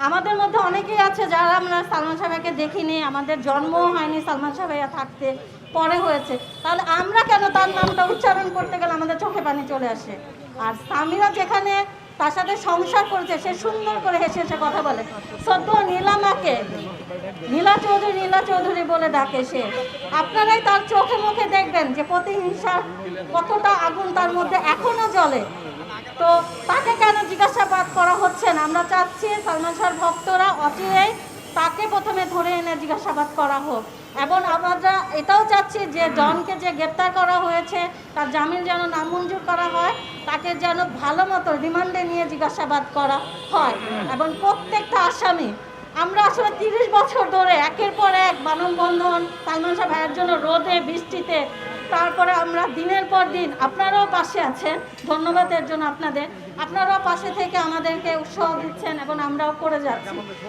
আমাদের মধ্যে অনেকেই আছে যারা আমরা সালমান শাহ ভাইয়াকে দেখিনি, আমাদের জন্মও হয়নি সালমান শাহ ভাইয়া থাকতে, পরে হয়েছে। তাহলে আমরা কেন তার নামটা উচ্চারণ করতে গেলে আমাদের চোখে পানি চলে আসে? আর সামিরা যেখানে তার সাথে সংসার করেছে, সে সুন্দর করে হেসে হেসে কথা বলে। সদ্য নীলামাকে নীলা চৌধুরী বলে ডাকে সে। আপনারাই তার চোখে মুখে দেখবেন যে প্রতিহিংসার কতটা আগুন তার মধ্যে এখনো জ্বলে। তো তাকে কেন জিজ্ঞাসাবাদ করা হচ্ছে না? আমরা চাচ্ছি সালমান শাহর ভক্তরা অচিরেই তাকে প্রথমে ধরে এনে জিজ্ঞাসাবাদ করা হোক, এবং আমরা এটাও চাচ্ছি যে ডনকে যে গ্রেপ্তার করা হয়েছে তার জামিন যেন নামঞ্জুর করা হয়, তাকে যেন ভালো মতো রিমান্ডে নিয়ে জিজ্ঞাসাবাদ করা হয়। এবং প্রত্যেকটা আসামি, আমরা আসলে 30 বছর ধরে একের পর এক মানববন্ধন সালমান শাহ ভাইয়ের জন্য রোদে বৃষ্টিতে, তারপরে আমরা দিনের পর দিন, আপনারাও পাশে আছেন, ধন্যবাদ এর জন্য আপনারাও পাশে থেকে আমাদেরকে উৎসাহ দিচ্ছেন এবং আমরাও করে যাচ্ছি।